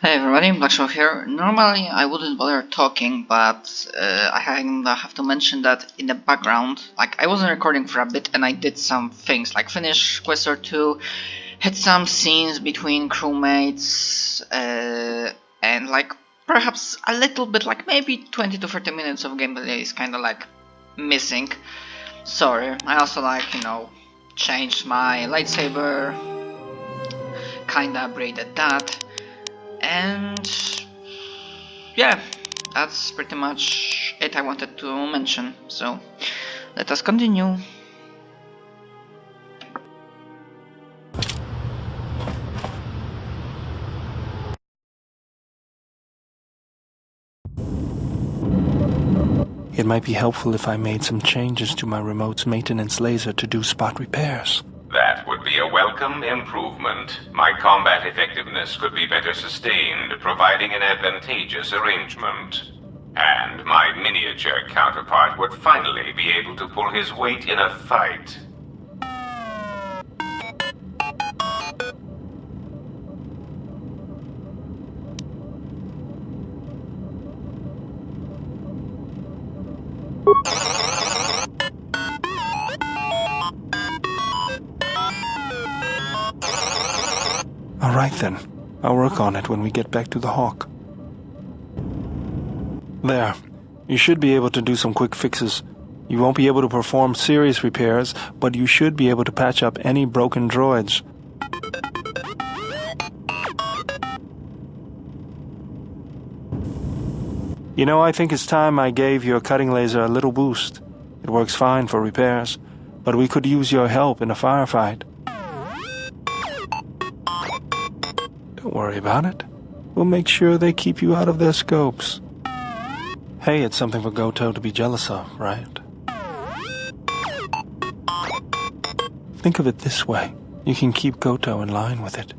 Hey everybody, Black Show here. Normally I wouldn't bother talking, but I have to mention that in the background, I wasn't recording for a bit and I did some things, like finish quest or two, had some scenes between crewmates, and perhaps a little bit, maybe 20 to 30 minutes of gameplay is kinda missing. Sorry. I also changed my lightsaber, kinda upgraded that. And yeah, that's pretty much it I wanted to mention, so let us continue. It might be helpful if I made some changes to my remote's maintenance laser to do spot repairs. That would be a welcome improvement. My combat effectiveness could be better sustained, providing an advantageous arrangement. And my miniature counterpart would finally be able to pull his weight in a fight. All right then. I'll work on it when we get back to the Hawk. There. You should be able to do some quick fixes. You won't be able to perform serious repairs, but you should be able to patch up any broken droids. You know, I think it's time I gave your cutting laser a little boost. It works fine for repairs, but we could use your help in a firefight. Don't worry about it. We'll make sure they keep you out of their scopes. Hey, it's something for Goto to be jealous of, right? Think of it this way. You can keep Goto in line with it.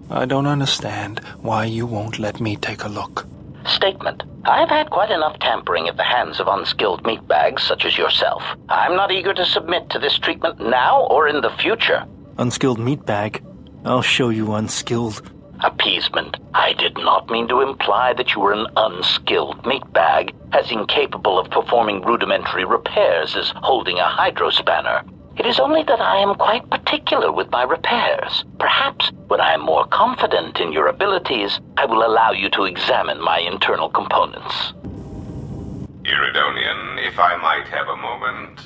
I don't understand why you won't let me take a look. Statement. I've had quite enough tampering at the hands of unskilled meatbags such as yourself. I'm not eager to submit to this treatment now or in the future. Unskilled meatbag? I'll show you unskilled. Appeasement. I did not mean to imply that you were an unskilled meatbag, as incapable of performing rudimentary repairs as holding a hydrospanner. It is only that I am quite particular with my repairs. Perhaps when I am more confident in your abilities, I will allow you to examine my internal components. Iridonian, if I might have a moment.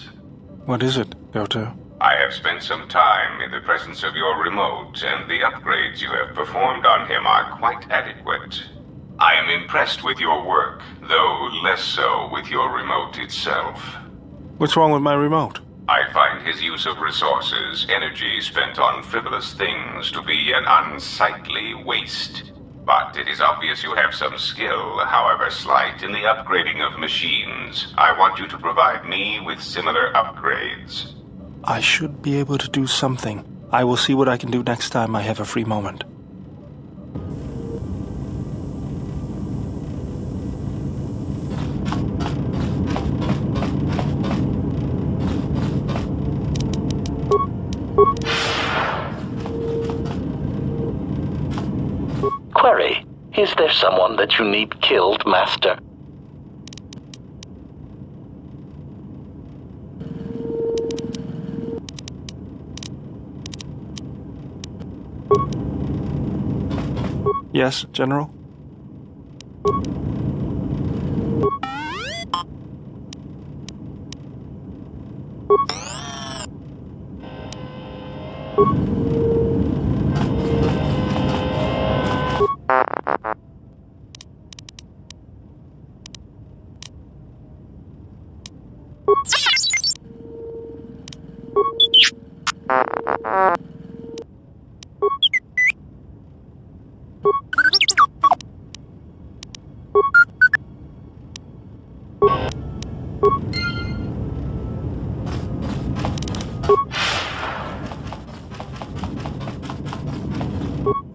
What is it, Goto? I have spent some time in the presence of your remote, and the upgrades you have performed on him are quite adequate. I am impressed with your work, though less so with your remote itself. What's wrong with my remote? I find his use of resources, energy spent on frivolous things, to be an unsightly waste. But it is obvious you have some skill, however slight, in the upgrading of machines. I want you to provide me with similar upgrades. I should be able to do something. I will see what I can do next time I have a free moment. Query. Is there someone that you need killed, Master? Yes, General?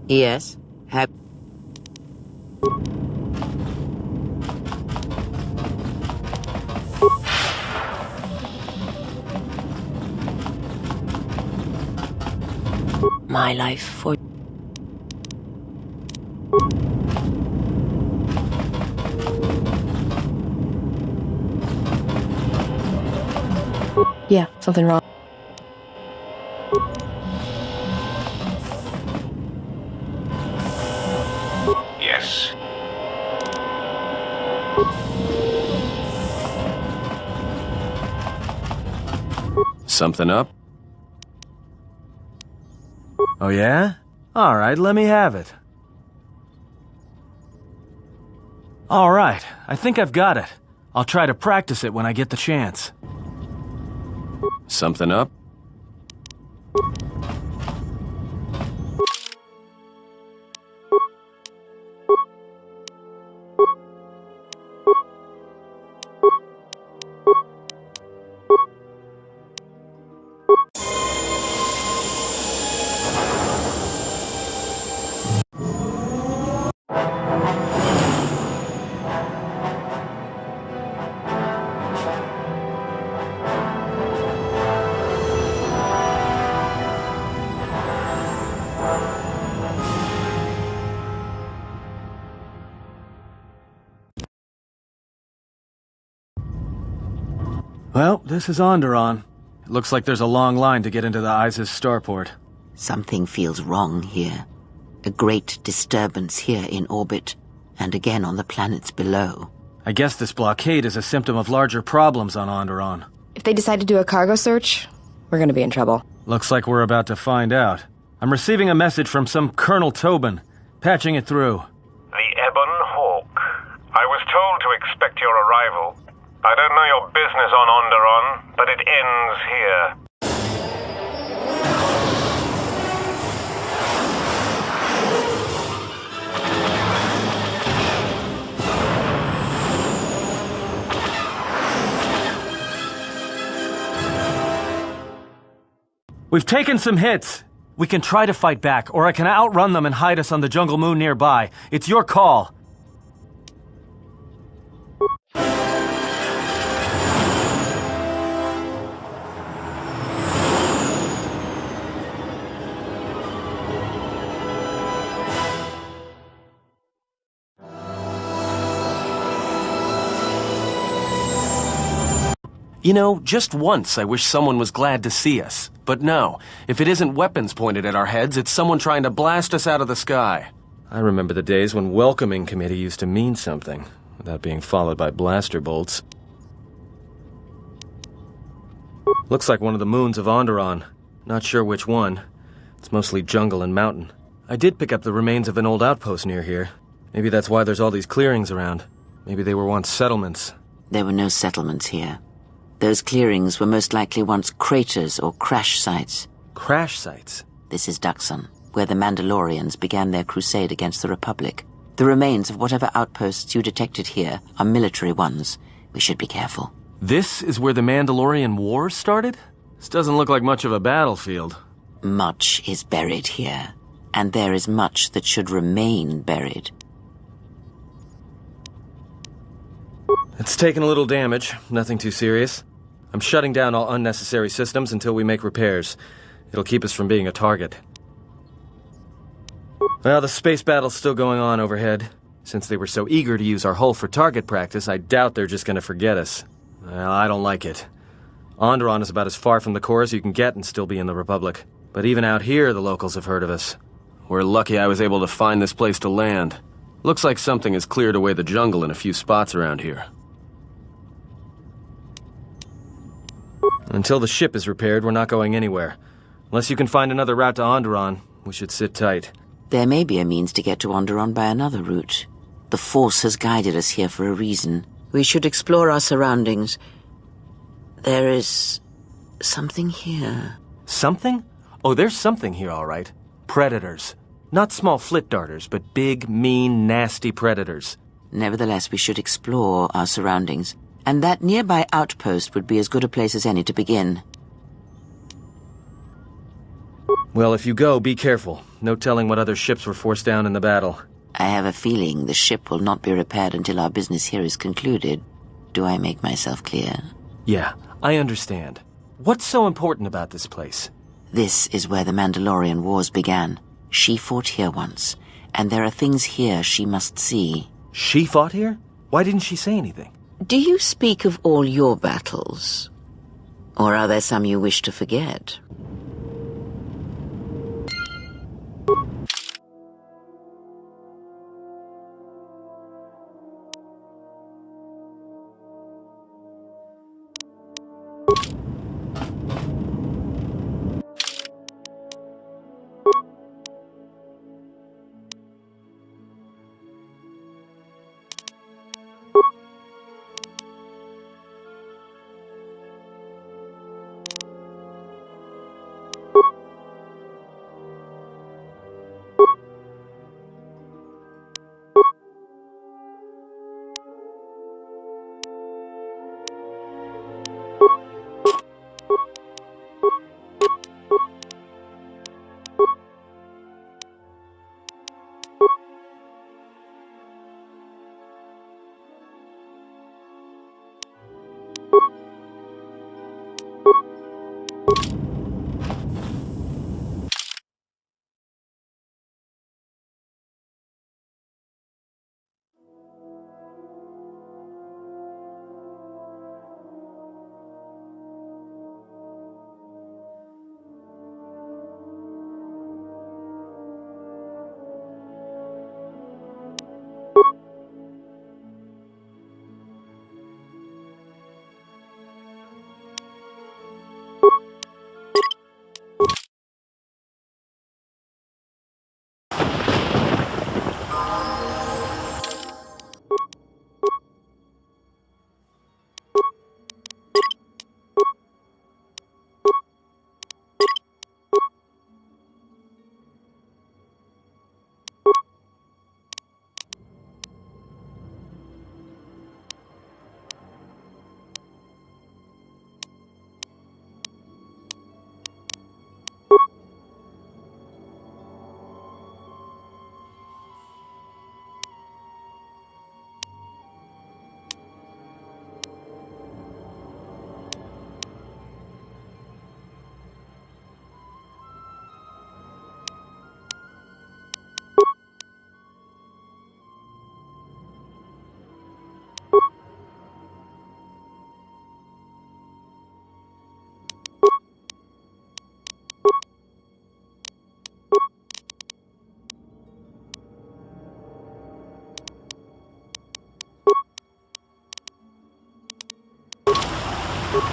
Yes. Have my life for... Yeah, something wrong. Yes. Something up? Oh yeah? Alright, let me have it. Alright, I think I've got it. I'll try to practice it when I get the chance. Something up? Well, this is Onderon. It looks like there's a long line to get into the Isis starport. Something feels wrong here. A great disturbance here in orbit, and again on the planets below. I guess this blockade is a symptom of larger problems on Onderon. If they decide to do a cargo search, we're gonna be in trouble. Looks like we're about to find out. I'm receiving a message from some Colonel Tobin. Patching it through. The Ebon Hawk. I was told to expect your arrival. I don't know your business on Onderon, but it ends here. We've taken some hits. We can try to fight back, or I can outrun them and hide us on the jungle moon nearby. It's your call. You know, just once I wish someone was glad to see us. But no, if it isn't weapons pointed at our heads, it's someone trying to blast us out of the sky. I remember the days when welcoming committee used to mean something, without being followed by blaster bolts. Looks like one of the moons of Onderon. Not sure which one. It's mostly jungle and mountain. I did pick up the remains of an old outpost near here. Maybe that's why there's all these clearings around. Maybe they were once settlements. There were no settlements here. Those clearings were most likely once craters or crash sites. Crash sites? This is Duxon, where the Mandalorians began their crusade against the Republic. The remains of whatever outposts you detected here are military ones. We should be careful. This is where the Mandalorian War started? This doesn't look like much of a battlefield. Much is buried here, and there is much that should remain buried. It's taken a little damage, nothing too serious. I'm shutting down all unnecessary systems until we make repairs. It'll keep us from being a target. Well, the space battle's still going on overhead. Since they were so eager to use our hull for target practice, I doubt they're just gonna forget us. Well, I don't like it. Onderon is about as far from the core as you can get and still be in the Republic. But even out here, the locals have heard of us. We're lucky I was able to find this place to land. Looks like something has cleared away the jungle in a few spots around here. Until the ship is repaired, we're not going anywhere. Unless you can find another route to Onderon, we should sit tight. There may be a means to get to Onderon by another route. The Force has guided us here for a reason. We should explore our surroundings. There is... something here. Something? Oh, there's something here, all right. Predators. Not small flit darters, but big, mean, nasty predators. Nevertheless, we should explore our surroundings. And that nearby outpost would be as good a place as any to begin. Well, if you go, be careful. No telling what other ships were forced down in the battle. I have a feeling the ship will not be repaired until our business here is concluded. Do I make myself clear? Yeah, I understand. What's so important about this place? This is where the Mandalorian Wars began. She fought here once, and there are things here she must see. She fought here? Why didn't she say anything? Do you speak of all your battles? Or are there some you wish to forget?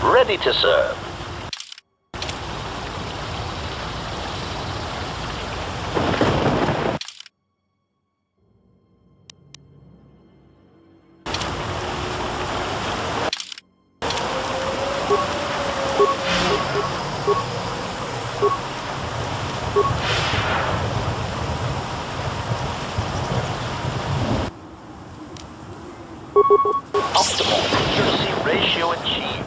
Ready to serve. Optimal accuracy ratio achieved.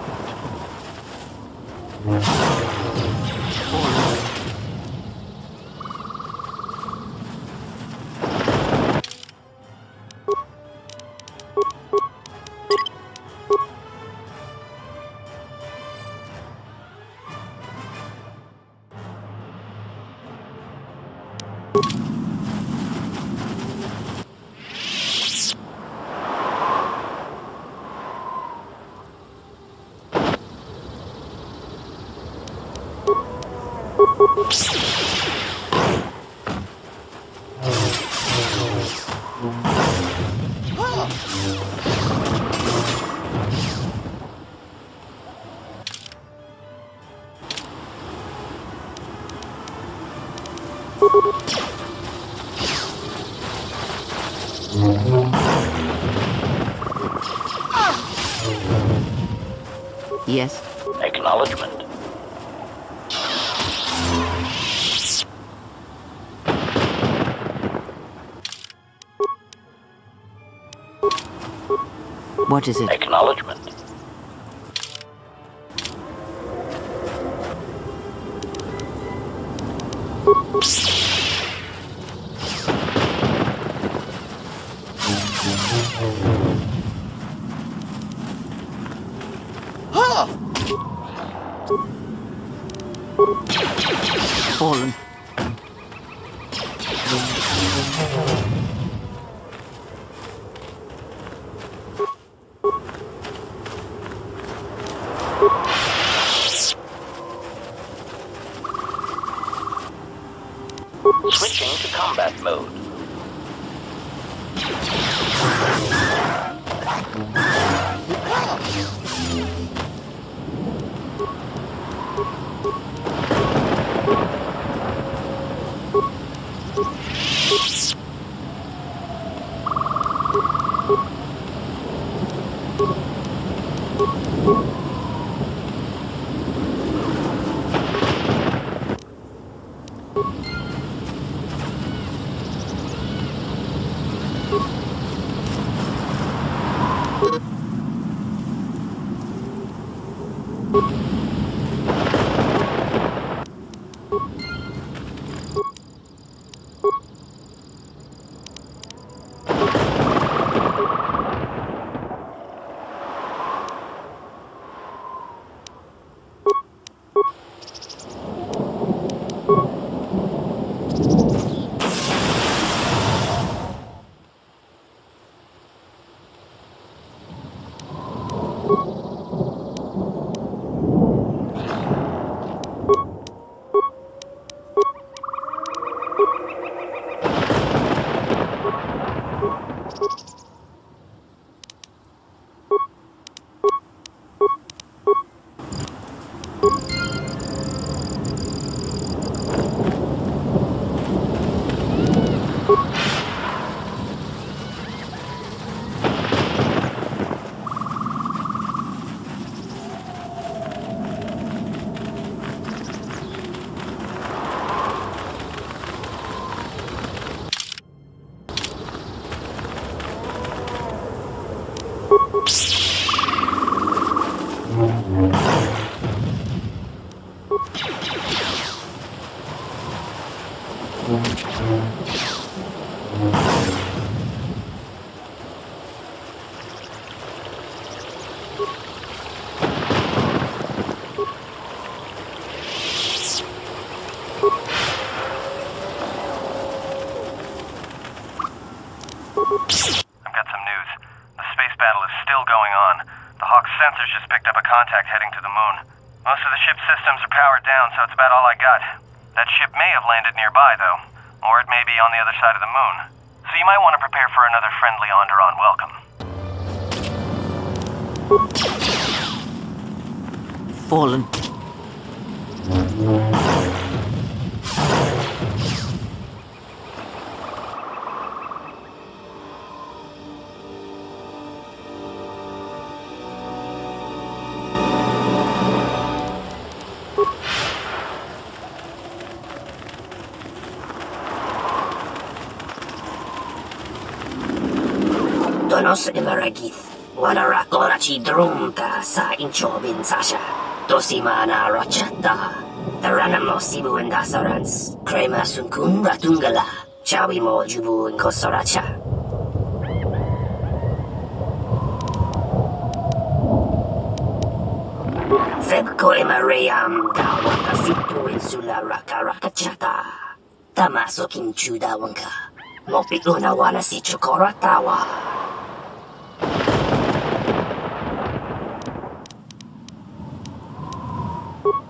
Yes? Acknowledgement. What is it? Acknowledgement. Fallen. Switching to combat mode. Sensors just picked up a contact heading to the moon. Most of the ship's systems are powered down, so it's about all I got. That ship may have landed nearby, though, or it may be on the other side of the moon. So you might want to prepare for another friendly Onderon welcome. Fallen. Donos Imaragith, Wanarakorachi Drumka sa Inchobin Sasha, Dosimana Rochata, Taranamo Sibu and Dasarans, Krema Sunkun Ratungala, Chawi Mojubu and Kosoracha. Febko Imarayam, Dawakasitu Insula Rakarakachata, Tamaso Kinchuda Wanka, Mopikuna Wanasi Chokoratawa.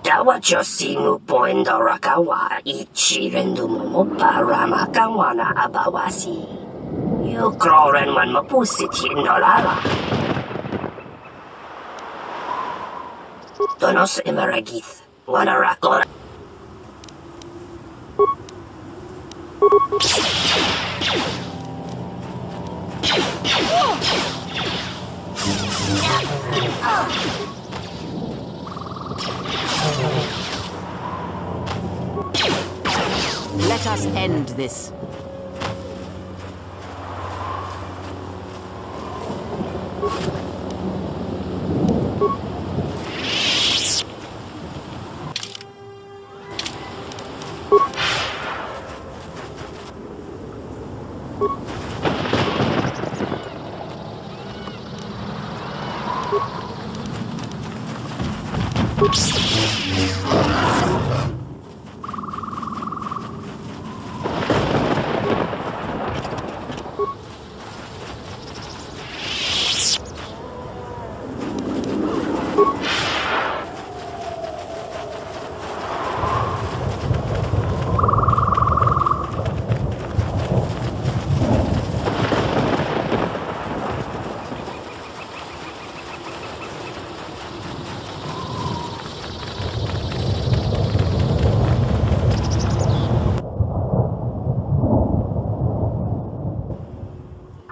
Dawa Josimu Poindorakawa Ichi Rendumo Paramakawana Abawasi. You Kroren One Mapusiti Nolara. Donos Imaragith, Wanarakora. Let us end this.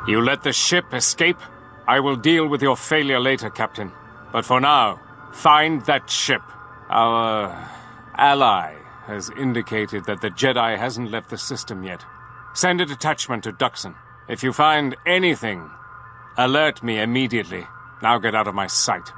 You let the ship escape? I will deal with your failure later, Captain. But for now, find that ship. Our ally has indicated that the Jedi hasn't left the system yet. Send a detachment to Duxon. If you find anything, alert me immediately. Now get out of my sight.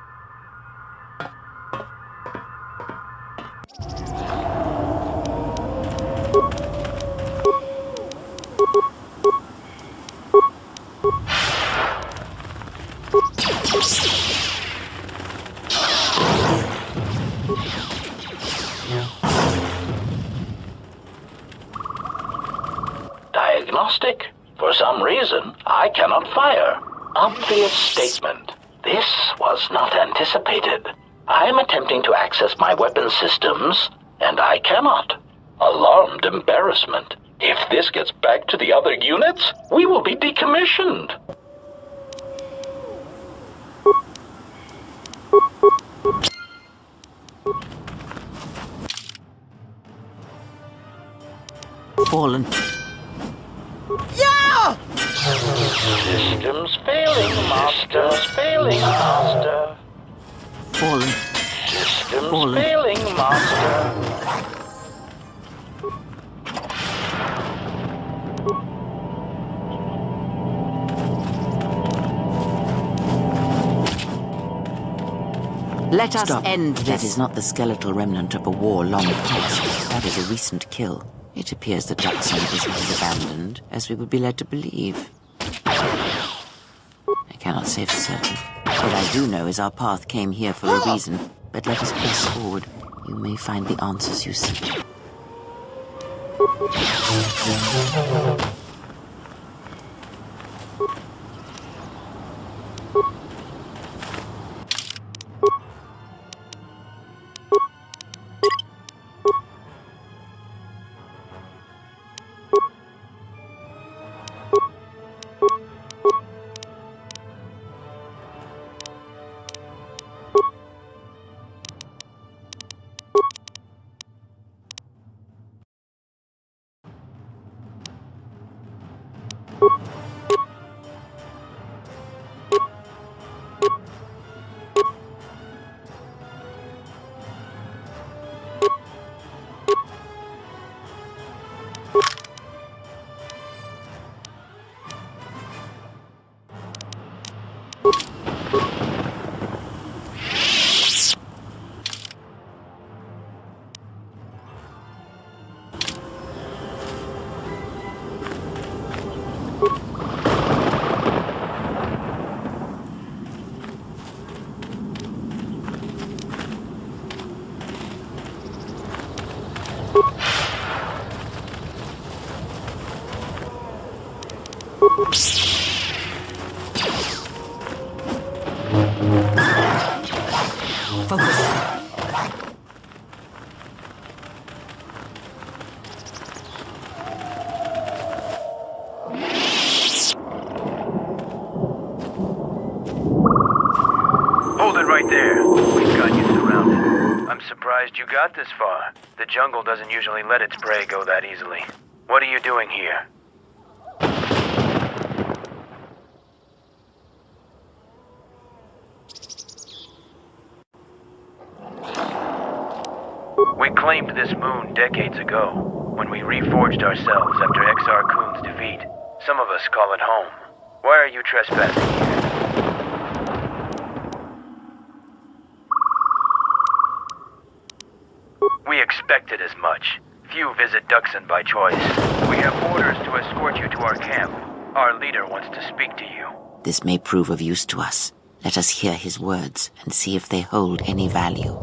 Diagnostic? For some reason, I cannot fire. Obvious statement. This was not anticipated. I am attempting to access my weapon systems, and I cannot. Alarmed embarrassment. If this gets back to the other units, we will be decommissioned. Fallen. Yeah! Systems failing, Masters failing, Master. Fallen. Systems failing, Master. Let us end this. That is not the skeletal remnant of a war long past. That is a recent kill. It appears the Duxon is not as abandoned as we would be led to believe. I cannot say for certain. What I do know is our path came here for a reason. But let us press forward. You may find the answers you seek. Hold it right there. We've got you surrounded. I'm surprised you got this far. The jungle doesn't usually let its prey go that easily. What are you doing here? We claimed this moon decades ago, when we reforged ourselves after Exar Kun's defeat. Some of us call it home. Why are you trespassing here? We expected as much. Few visit Duxon by choice. We have orders to escort you to our camp. Our leader wants to speak to you. This may prove of use to us. Let us hear his words and see if they hold any value.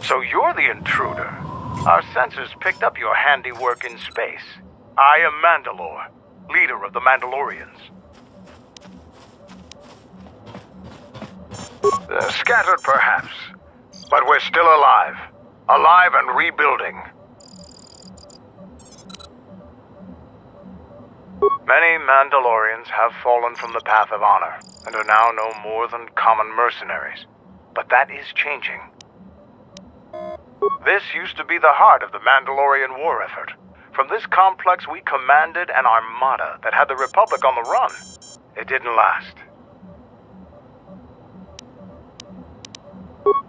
So you're the intruder. Our sensors picked up your handiwork in space. I am Mandalore, leader of the Mandalorians. Scattered perhaps, but we're still alive. Alive and rebuilding. Many Mandalorians have fallen from the path of honor and are now no more than common mercenaries. But that is changing. This used to be the heart of the Mandalorian war effort. From this complex we commanded an armada that had the Republic on the run. It didn't last.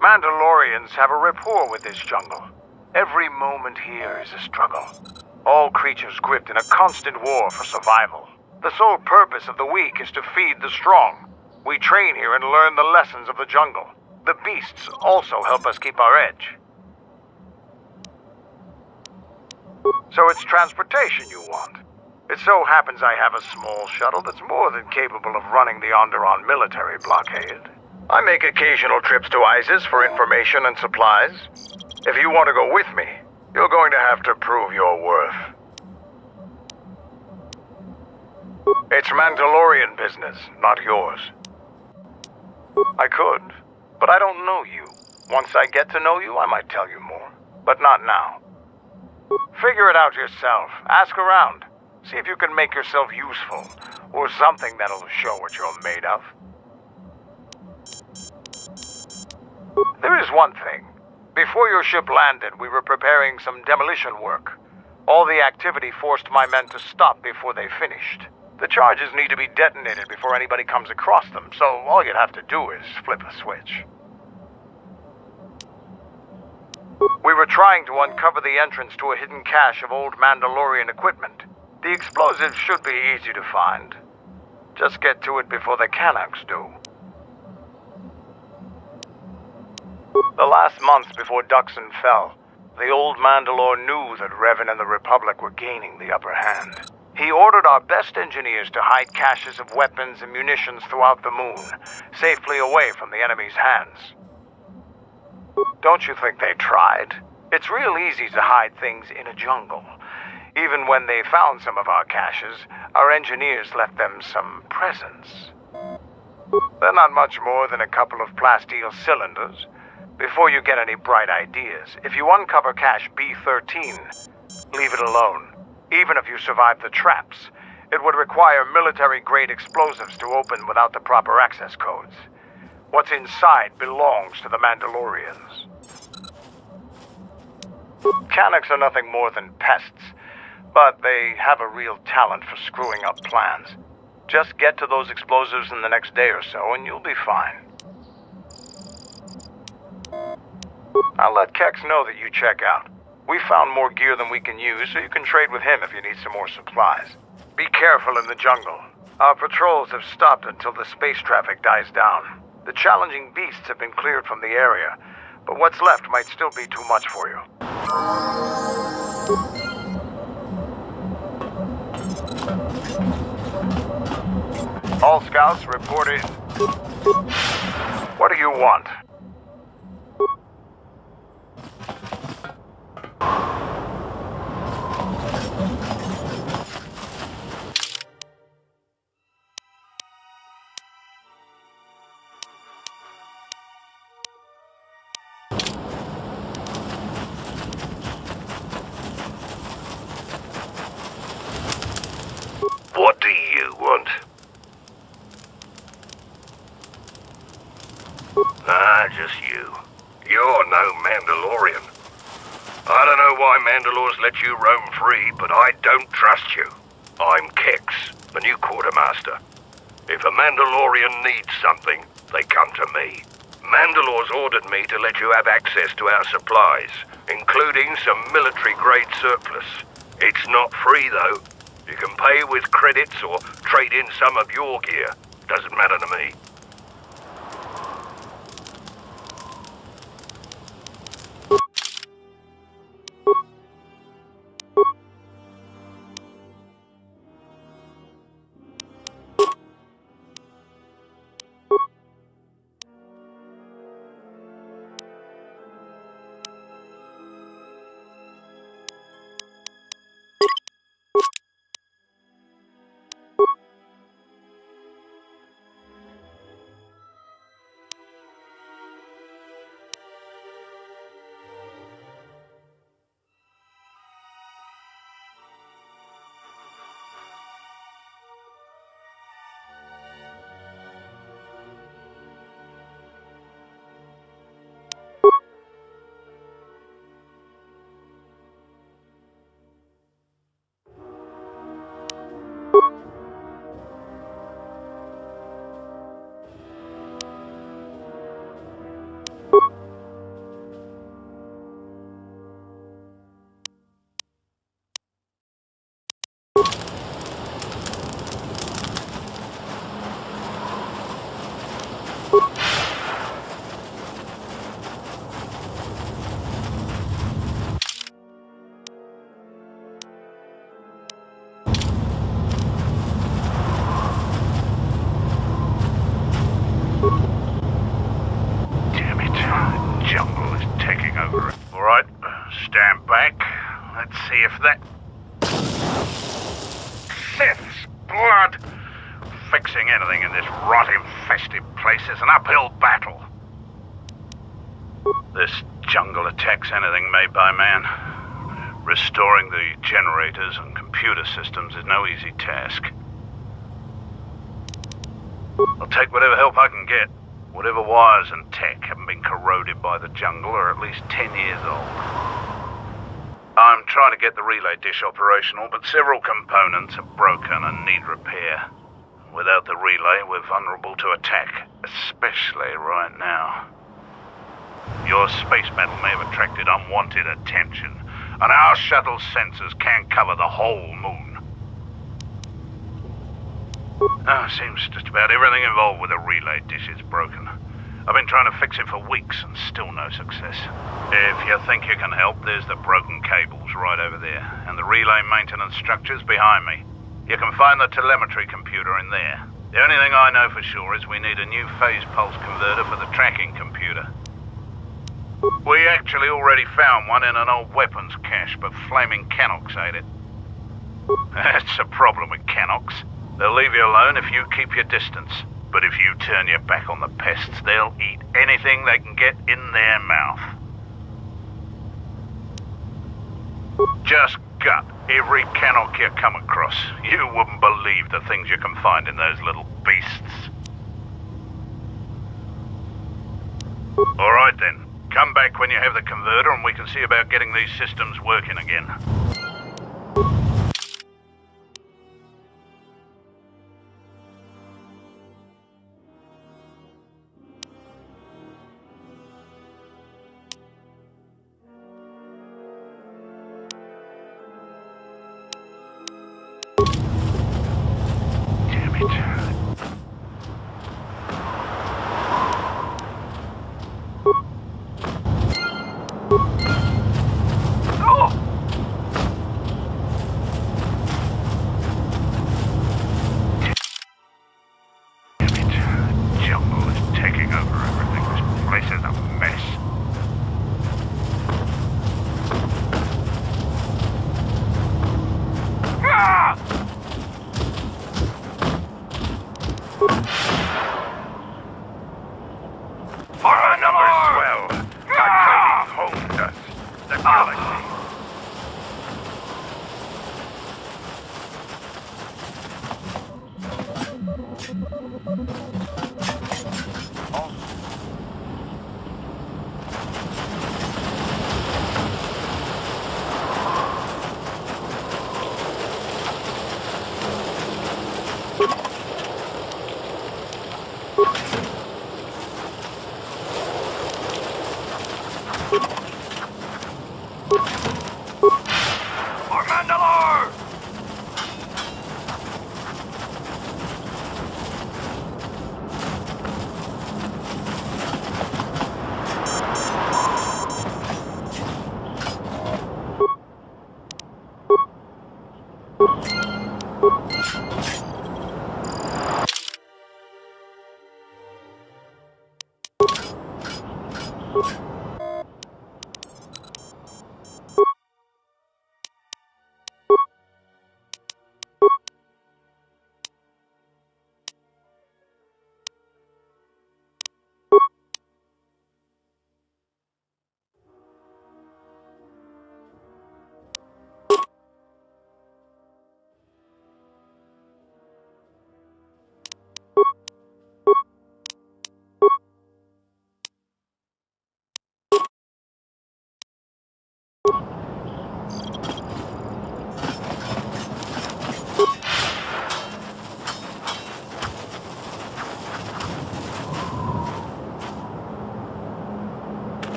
Mandalorians have a rapport with this jungle. Every moment here is a struggle. All creatures gripped in a constant war for survival. The sole purpose of the weak is to feed the strong. We train here and learn the lessons of the jungle. The beasts also help us keep our edge. So it's transportation you want. It so happens I have a small shuttle that's more than capable of running the Onderon military blockade. I make occasional trips to ISIS for information and supplies. If you want to go with me, you're going to have to prove your worth. It's Mandalorian business, not yours. I could, but I don't know you. Once I get to know you, I might tell you more, but not now. Figure it out yourself. Ask around. See if you can make yourself useful, or something that'll show what you're made of. There is one thing. Before your ship landed, we were preparing some demolition work. All the activity forced my men to stop before they finished. The charges need to be detonated before anybody comes across them, so all you'd have to do is flip a switch. We were trying to uncover the entrance to a hidden cache of old Mandalorian equipment. The explosives should be easy to find. Just get to it before the Canucks do. The last month before Duxon fell, the old Mandalore knew that Revan and the Republic were gaining the upper hand. He ordered our best engineers to hide caches of weapons and munitions throughout the moon, safely away from the enemy's hands. Don't you think they tried? It's real easy to hide things in a jungle. Even when they found some of our caches, our engineers left them some presents. They're not much more than a couple of plasteel cylinders. Before you get any bright ideas, if you uncover cache B-13, leave it alone. Even if you survive the traps, it would require military-grade explosives to open without the proper access codes. What's inside belongs to the Mandalorians. Canucks are nothing more than pests, but they have a real talent for screwing up plans. Just get to those explosives in the next day or so, and you'll be fine. I'll let Kex know that you check out. We found more gear than we can use, so you can trade with him if you need some more supplies. Be careful in the jungle. Our patrols have stopped until the space traffic dies down. The challenging beasts have been cleared from the area, but what's left might still be too much for you. All scouts reported. What do you want? What do you want? Just you. You're no Mandalorian. I don't know why Mandalores let you roam free, but I don't trust you. I'm Kex, the new quartermaster. If a Mandalorian needs something, they come to me. Mandalore's ordered me to let you have access to our supplies, including some military-grade surplus. It's not free, though. You can pay with credits or trade in some of your gear. Doesn't matter to me. stand back. Let's see if that... Sith's blood! Fixing anything in this rot-infested place is an uphill battle. This jungle attacks anything made by man. Restoring the generators and computer systems is no easy task. I'll take whatever help I can get. Whatever wires and tech haven't been corroded by the jungle are at least 10 years old. I'm trying to get the relay dish operational, but several components are broken and need repair. Without the relay, we're vulnerable to attack, especially right now. Your space battle may have attracted unwanted attention, and our shuttle's sensors can't cover the whole moon. Seems just about everything involved with the relay dish is broken. I've been trying to fix it for weeks and still no success. If you think you can help, there's the broken cables right over there, and the relay maintenance structure's behind me. You can find the telemetry computer in there. The only thing I know for sure is we need a new phase pulse converter for the tracking computer. We actually already found one in an old weapons cache, but flaming Canox ate it. That's a problem with Canox. They'll leave you alone if you keep your distance. But if you turn your back on the pests, they'll eat anything they can get in their mouth. Just gut every Canox you come across. You wouldn't believe the things you can find in those little beasts. Alright then. Come back when you have the converter and we can see about getting these systems working again.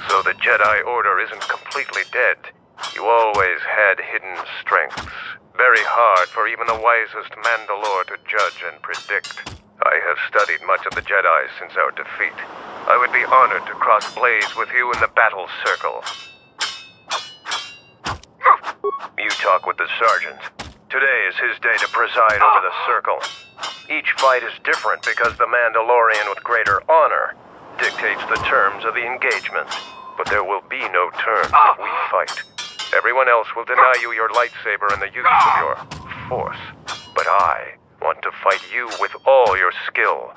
So the Jedi Order isn't completely dead. You always had hidden strengths. Very hard for even the wisest Mandalore to judge and predict. I have studied much of the Jedi since our defeat. I would be honored to cross blades with you in the battle circle. You talk with the sergeant. Today is his day to preside over the circle. Each fight is different because the Mandalorian with greater honor dictates the terms of the engagement. But there will be no terms if we fight. Everyone else will deny you your lightsaber and the use of your force. But I want to fight you with all your skill.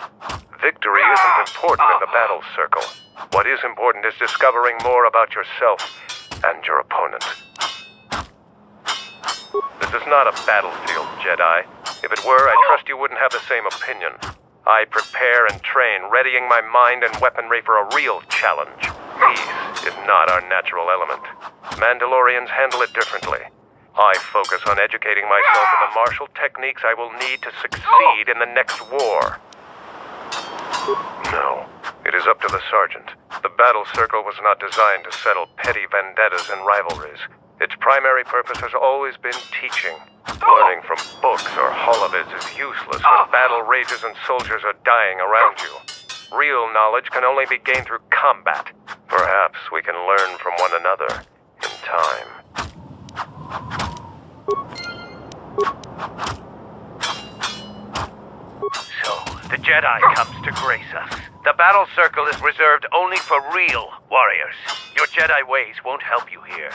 Victory isn't important in the battle circle. What is important is discovering more about yourself and your opponent. This is not a battlefield, Jedi. If it were, I trust you wouldn't have the same opinion. I prepare and train, readying my mind and weaponry for a real challenge. Ease is not our natural element. Mandalorians handle it differently. I focus on educating myself in the martial techniques I will need to succeed in the next war. No, it is up to the sergeant. The battle circle was not designed to settle petty vendettas and rivalries. Its primary purpose has always been teaching. Learning from books or holovids is useless when battle rages and soldiers are dying around you. Real knowledge can only be gained through combat. Perhaps we can learn from one another in time. So, the Jedi comes to grace us. The battle circle is reserved only for real warriors. Your Jedi ways won't help you here.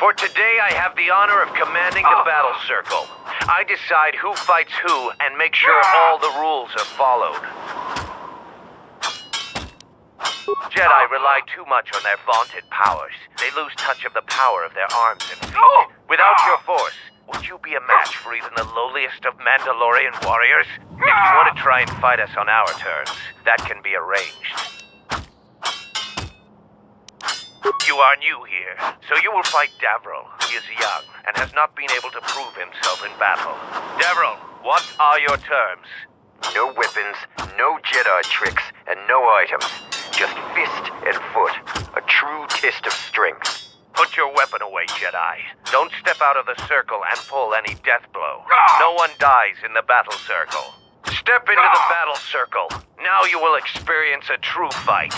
For today, I have the honor of commanding the battle circle. I decide who fights who and make sure all the rules are followed. Jedi rely too much on their vaunted powers. They lose touch of the power of their arms and feet. Without your force, would you be a match for even the lowliest of Mandalorian warriors? If you want to try and fight us on our terms, that can be arranged. You are new here, so you will fight Davril. He is young and has not been able to prove himself in battle. Davril, what are your terms? No weapons, no Jedi tricks, and no items. Just fist and foot. A true test of strength. Put your weapon away, Jedi. Don't step out of the circle and pull any death blow. No one dies in the battle circle. Step into the battle circle. Now you will experience a true fight.